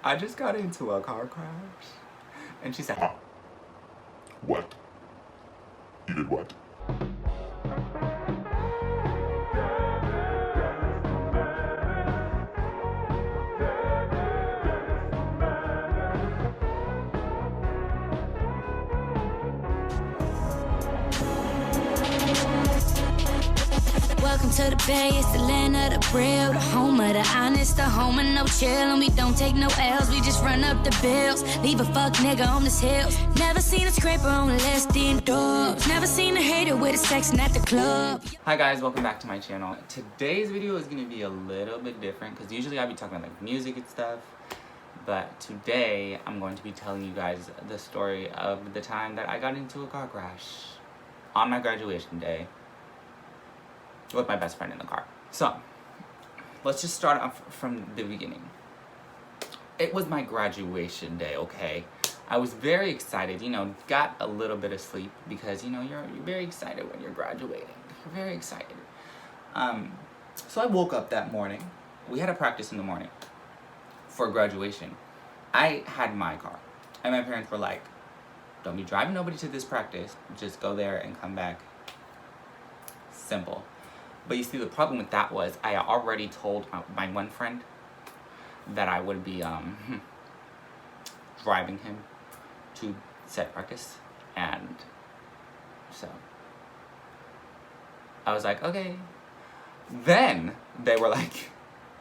I just got into a car crash. And she said, Huh? What? You did what? Welcome to the Bay, it's the land of the real, the home of the honest, the home of no chill. And we don't take no L's, we just run up the bills. Leave a fuck nigga on this hills. Never seen a scraper on less than doors. Never seen a hater with a section at the club. hi guys, welcome back to my channel. Today's video is gonna be a little bit different because usually I'll be talking about like music and stuff. But today I'm going to be telling you guys the story of the time that I got into a car crash on my graduation day with my best friend in the car. So, let's just start off from the beginning. It was my graduation day, okay? I was very excited, you know, got a little bit of sleep because, you know, you're very excited when you're graduating. You're very excited. So I woke up that morning. We had a practice in the morning for graduation. I had my car, and my parents were like, don't be driving nobody to this practice. Just go there and come back. Simple. But you see, the problem with that was I already told my one friend that I would be driving him to set practice, and so I was like, okay. Then they were like,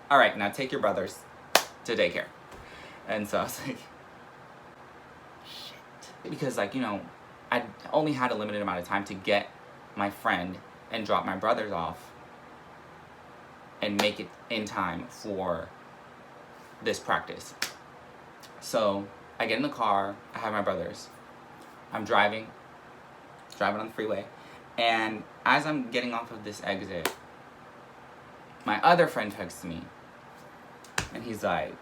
all right, now take your brothers to daycare. And so I was like, shit. Because, like, you know, I only had a limited amount of time to get my friend and drop my brothers off and make it in time for this practice. So I get in the car, I have my brothers, I'm driving on the freeway, and as I'm getting off of this exit, my other friend texts me, and he's like,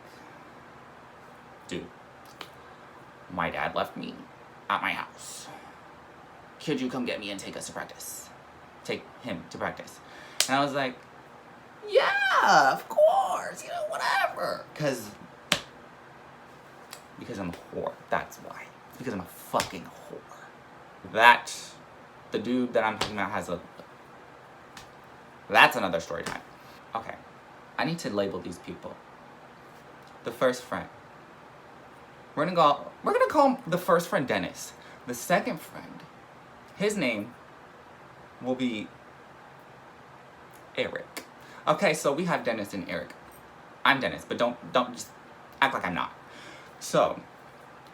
dude, my dad left me at my house. Could you come get me and take us to practice? Take him to practice. And I was like, yeah, of course, you know, whatever. Because I'm a whore, that's why. Because I'm a fucking whore. The dude that I'm talking about that's another story time. Okay, I need to label these people. The first friend. We're gonna call him the first friend Dennis. The second friend, his name will be Eric. Okay, so we have Dennis and Eric. I'm Dennis, but don't just act like I'm not. So,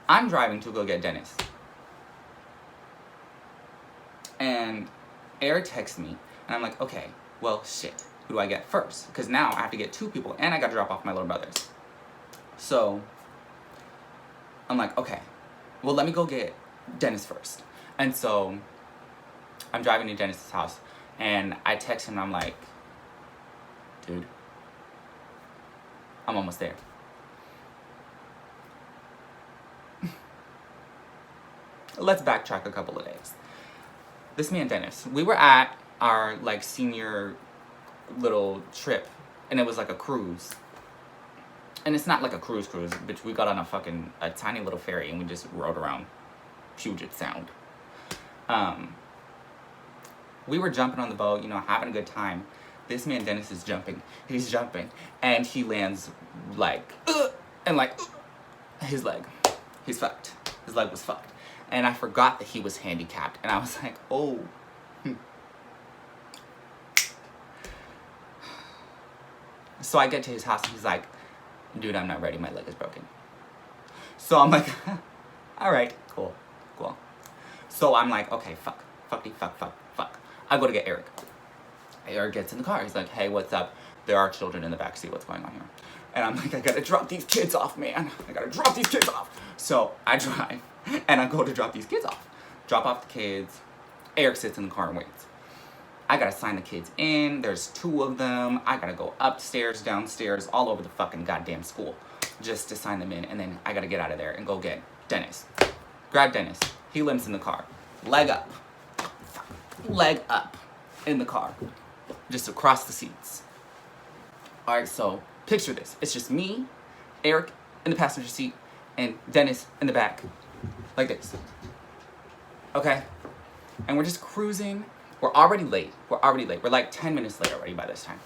I'm driving to go get Dennis. And Eric texts me, and I'm like, okay, well, shit. Who do I get first? Because now I have to get two people, and I gotta drop off my little brothers. So, I'm like, okay, well, let me go get Dennis first. And so, I'm driving to Dennis's house, and I text him, and I'm like, dude, I'm almost there. Let's backtrack a couple of days. This man, Dennis, we were at our, like, senior little trip, and it was like a cruise. And it's not like a cruise, but we got on a tiny little ferry, and we just rode around Puget Sound. We were jumping on the boat, you know, having a good time. This man, Dennis, is jumping. He's jumping, and he lands, like, his leg. He's fucked. His leg was fucked. And I forgot that he was handicapped, and I was like, oh. So I get to his house, and he's like, dude, I'm not ready, my leg is broken. So I'm like, all right, cool. So I'm like, okay, fuck. I go to get Eric. Eric gets in the car. He's like, hey, what's up? There are children in the backseat. What's going on here? And I'm like, I gotta drop these kids off, man. I gotta drop these kids off. So I drive, and I go to drop these kids off. Drop off the kids. Eric sits in the car and waits. I gotta sign the kids in. There's two of them. I gotta go upstairs, downstairs, all over the fucking goddamn school just to sign them in. And then I gotta get out of there and go get Dennis. Grab Dennis. He limps in the car. Leg up in the car. Just across the seats. Alright, so picture this. It's just me, Eric, in the passenger seat and Dennis in the back. Like this. Okay? And we're just cruising. We're already late. We're like 10 minutes late already by this time.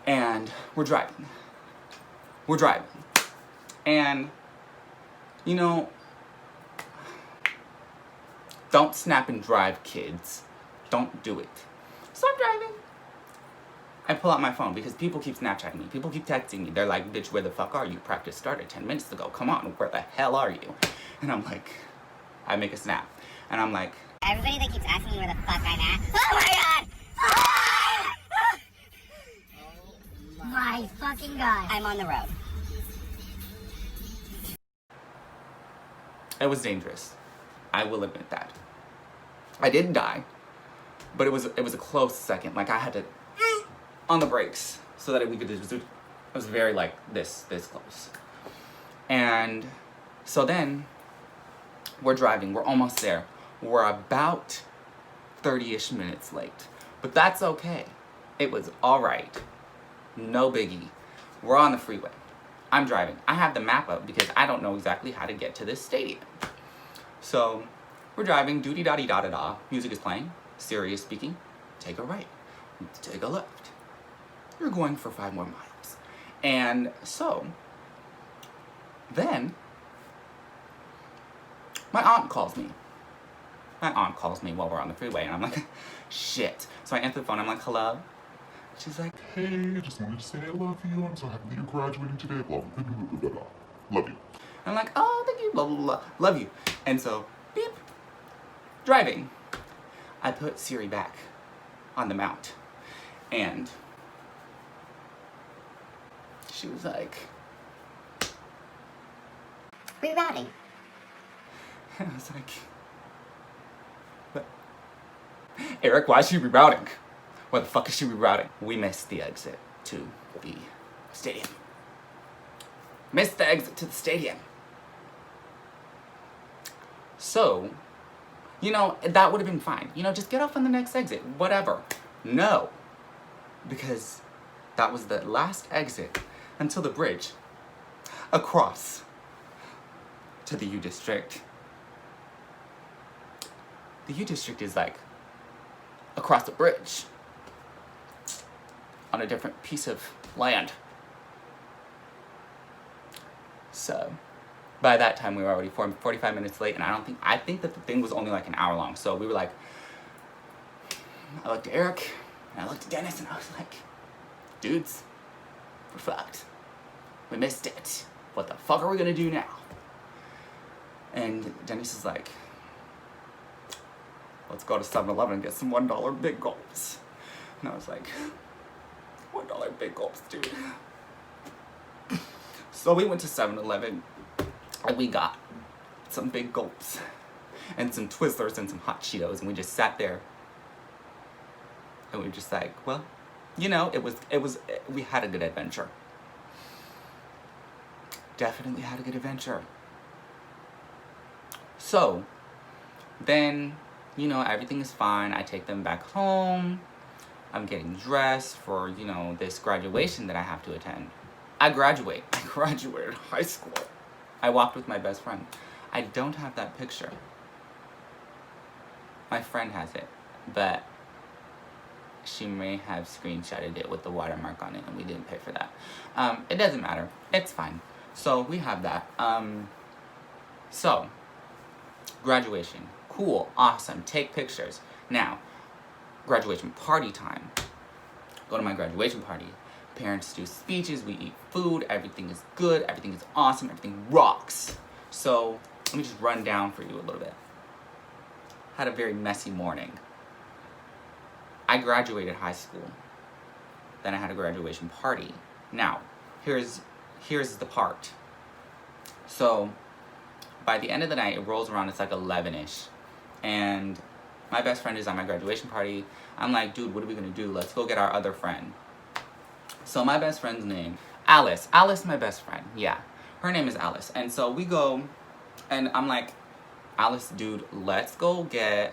And we're driving. And, you know, don't snap and drive, kids. Don't do it. So I'm driving. I pull out my phone because people keep Snapchatting me. People keep texting me. They're like, bitch, where the fuck are you? Practice started 10 minutes ago. Come on, where the hell are you? And I'm like, I make a snap. And I'm like, everybody that keeps asking me where the fuck I'm at. Oh my god! Oh my fucking god. I'm on the road. it was dangerous. I will admit that. I didn't die, but it was a close second. Like I had to on the brakes so that we could just, it was very like this close. And so then we're driving, we're almost there. We're about 30-ish minutes late, but that's okay. It was all right. No biggie. We're on the freeway. I'm driving. I have the map up because I don't know exactly how to get to this stadium. So we're driving, doody-da-dee-da-da-da. Music is playing. Siri is speaking. Take a right. Take a left. You're going for 5 more miles. And so then my aunt calls me. My aunt calls me while we're on the freeway, and I'm like, shit. So I answer the phone. I'm like, hello? She's like, Hey, I just wanted to say I love you. I'm so happy that you're graduating today. Blah, blah, blah, blah, blah, blah. Love you. I'm like, oh, thank you, blah, blah, blah. Love you. And so, beep, driving. I put Siri back on the mount. And she was like, Rerouting. and I was like, what? Eric, why is she rerouting? Why the fuck is she rerouting? We missed the exit to the stadium. Missed the exit to the stadium. So, you know, that would have been fine. You know, just get off on the next exit, whatever. No, because that was the last exit until the bridge across to the U District. The U District is like across the bridge on a different piece of land. So by that time we were already 45 minutes late, and I think that the thing was only like an hour long. So we were like, I looked at Eric and I looked at Dennis and I was like, dudes, we're fucked. We missed it. What the fuck are we gonna do now? And Dennis is like, let's go to 7-Eleven and get some $1 big gulps. And I was like, $1 big gulps, dude. So we went to 7-Eleven and we got some big gulps and some Twizzlers and some hot Cheetos, and we just sat there and we were just like, well, you know, we had a good adventure. Definitely had a good adventure. So then, you know, everything is fine. I take them back home. I'm getting dressed for, you know, this graduation that I have to attend. I graduated high school. I walked with my best friend. I don't have that picture. My friend has it, but she may have screenshotted it with the watermark on it, and we didn't pay for that. It doesn't matter. It's fine. So we have that. So graduation. Cool. Awesome. Take pictures. Now, graduation party time. Go to my graduation party. Parents do speeches, we eat food, everything is good, everything is awesome, everything rocks. So, let me just run down for you a little bit. Had a very messy morning. I graduated high school. Then I had a graduation party. Now, here's the part. So, by the end of the night, it rolls around, it's like 11-ish. And my best friend is at my graduation party. I'm like, dude, what are we gonna do? Let's go get our other friend. So my best friend's name, Alice, my best friend, yeah. Her name is Alice. And so we go, and I'm like, Alice, dude, let's go get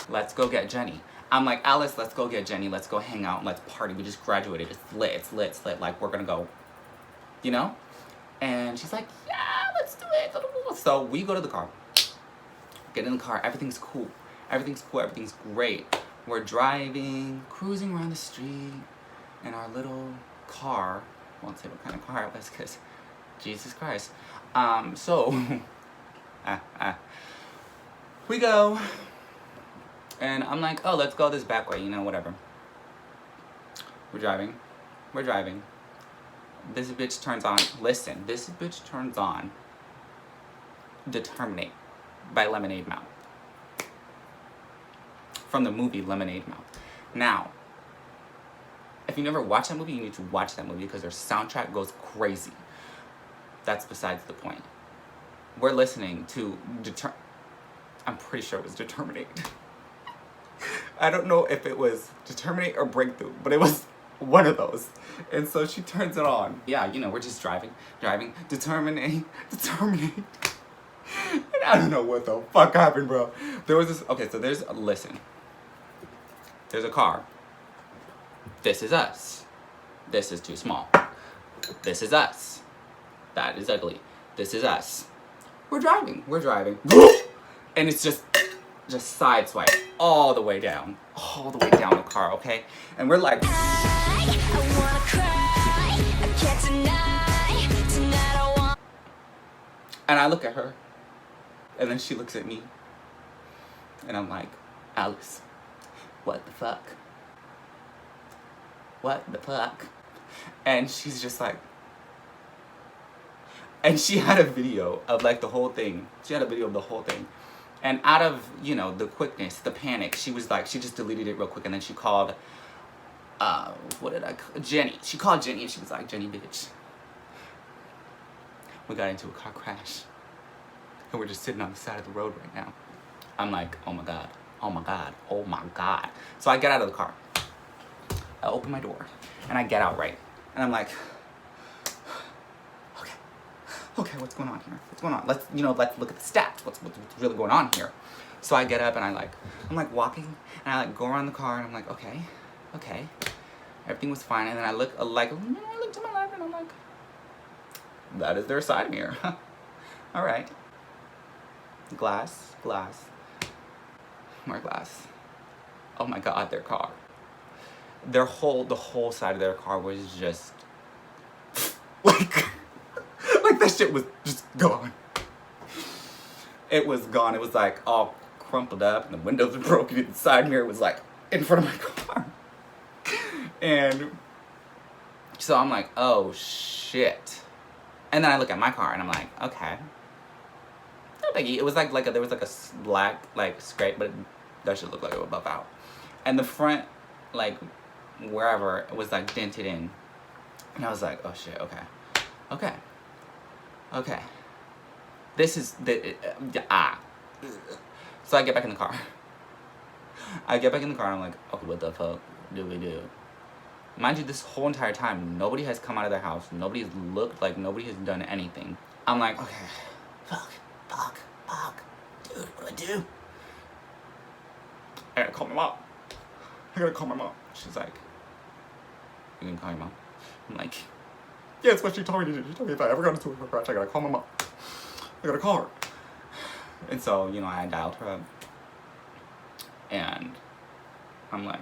Jenny. I'm like, Alice, let's go get Jenny. Let's go hang out and let's party. We just graduated. It's lit. Like, we're gonna go, you know? And she's like, yeah, let's do it. So we go to the car. Get in the car. Everything's cool. Everything's cool. Everything's great. We're driving, cruising around the street in our little car. I won't say what kind of car it was because Jesus Christ. We go. And I'm like, oh, let's go this back way, you know, whatever. We're driving. We're driving. This bitch turns on, listen, this bitch turns on Determinate by Lemonade Mouth. From the movie Lemonade Mouth. Now, if you never watched that movie, you need to watch that movie because their soundtrack goes crazy. That's besides the point. We're listening to I'm pretty sure it was Determinate. I don't know if it was Determinate or Breakthrough, but it was one of those. And so she turns it on. Yeah, you know, we're just driving, Determinate. And I don't know what the fuck happened, bro. There was this, okay, so listen. There's a car. This is us. This is too small. This is us. That is ugly. This is us. We're driving. And it's just sideswipe all the way down the car, okay? And we're like, I wanna cry. I can't deny. Tonight I want. and I look at her, and then she looks at me, and I'm like, Alice, what the fuck? What the fuck? And she's just like, and she had a video of like the whole thing. And out of, you know, the quickness, the panic, she was like, she just deleted it real quick. And then she called, Jenny. She called Jenny and she was like, Jenny, bitch. We got into a car crash. And we're just sitting on the side of the road right now. I'm like, oh my God, oh my God, oh my God. So I get out of the car. I open my door and I get out, right? And I'm like, okay, what's going on here? What's going on? Let's look at the stats. What's really going on here? So I get up and I'm like walking and I like go around the car and I'm like, okay, everything was fine. And then I look to my left and I'm like, that is their side mirror. All right, glass, more glass. Oh my God, their car. The whole side of their car was just like that shit was just gone. It was gone. It was like all crumpled up and the windows were broken and the side mirror was like in front of my car. And so I'm like, oh shit. And then I look at my car and I'm like, okay. No biggie. It was like there was like a black like scrape, but that should look like it would buff out. And the front, like wherever, it was like dented in. And I was like, oh shit, okay. This is the, So I get back in the car. And I'm like, okay, what the fuck do we do? Mind you, this whole entire time, nobody has come out of their house. Nobody's looked, like nobody has done anything. I'm like, okay, fuck. Dude, what do I do? I gotta call my mom. She's like, you can call your mom? I'm like, yeah, it's what she told me to do. She told me if I ever got into a car crash, I gotta call my mom. I gotta call her. And so, you know, I dialed her up. And I'm like,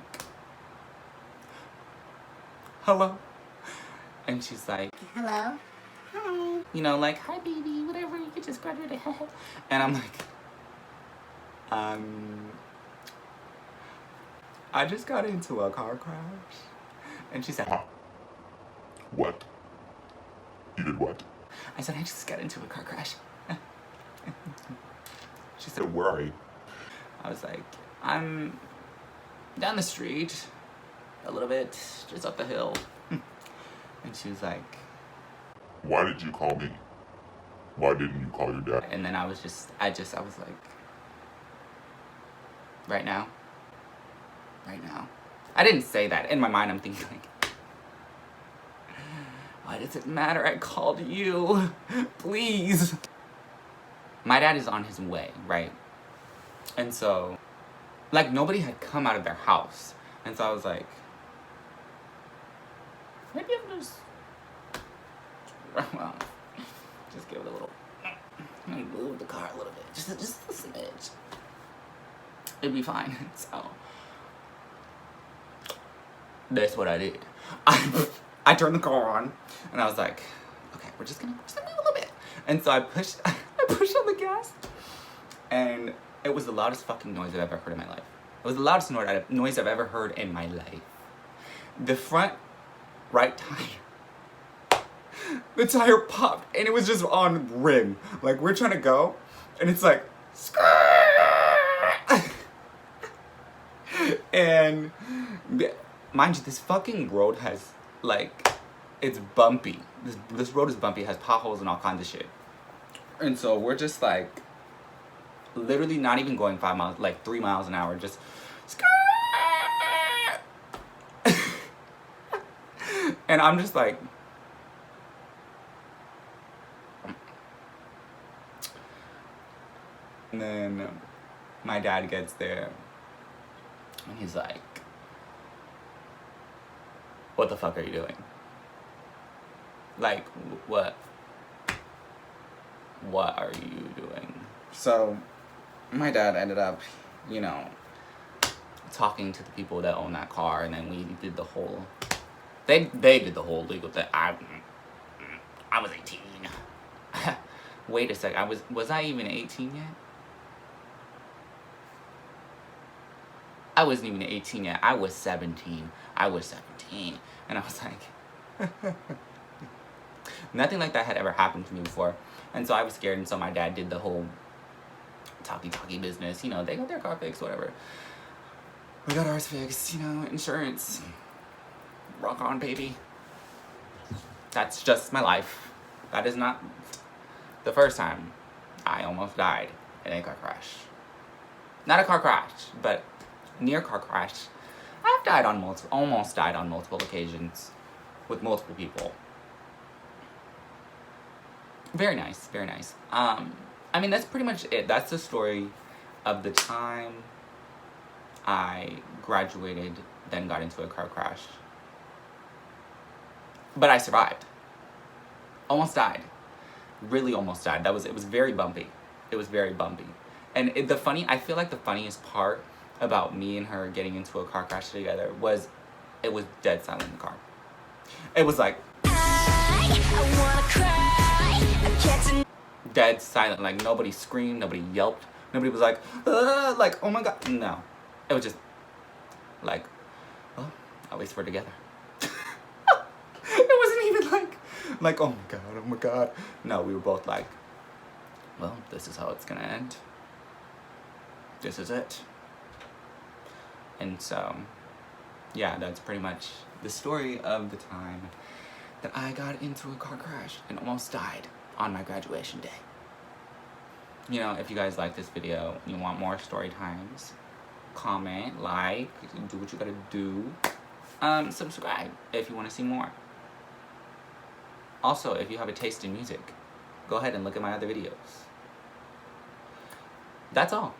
hello? And she's like, Hello? Hi. you know, like, hi baby, whatever, you could just graduate. And I'm like, I just got into a car crash. And she said, Huh? What? You did what? I said, I just got into a car crash. She So said, where are you? I was like, I'm down the street a little bit, just up the hill. And she was like, Why did you call me? Why didn't you call your dad? and then I was like, right now. I didn't say that. In my mind, I'm thinking like, why does it matter? I called you. Please. My dad is on his way, right? And so, like, nobody had come out of their house. And so I was like, maybe I'm just, well, Just give it a little. Let me move the car a little bit. Just a smidge. It'd be fine. So that's what I did. I turned the car on and I was like, okay, we're just gonna move a little bit. And so I pushed on the gas, and it was the loudest fucking noise I've ever heard in my life. It was the loudest noise I've ever heard in my life. The front right tire, the tire popped, and it was just on rim. Like, we're trying to go, and it's like, and mind you, this fucking road has, like, it's bumpy. This road is bumpy, it has potholes and all kinds of shit. And so we're just like, literally not even going 5 miles, like 3 miles an hour, just and I'm just like, and then my dad gets there and he's like, what the fuck are you doing? Like, what are you doing? So my dad ended up, you know, talking to the people that own that car, and then we did the whole, they did the whole legal thing. I was 18. Wait a sec, was I even 18 yet? I wasn't even 18 yet. I was 17. I was 17. And I was like, nothing like that had ever happened to me before. And so I was scared, and so my dad did the whole talkie business. You know, they got their car fixed, whatever. We got ours fixed, you know, insurance. Rock on, baby. That's just my life. That is not the first time I almost died in a car crash. Not a car crash, but near car crash. I've died on almost died on multiple occasions with multiple people. Very nice, very nice. I mean, that's pretty much it. That's the story of the time I graduated, then got into a car crash. But I survived. Almost died. Really almost died. It was very bumpy. It was very bumpy. And I feel like the funniest part about me and her getting into a car crash together was, it was dead silent in the car. It was like, I wanna cry. I'm catching. Dead silent. Like, nobody screamed, nobody yelped, nobody was like, oh my god. No. It was just like, well, at least we're together. It wasn't even like, oh my god. No, we were both like, well, this is how it's gonna end. This is it. And so, yeah, that's pretty much the story of the time that I got into a car crash and almost died on my graduation day. You know, if you guys like this video and you want more story times, comment, like, do what you gotta do. Subscribe if you want to see more. Also, if you have a taste in music, go ahead and look at my other videos. That's all.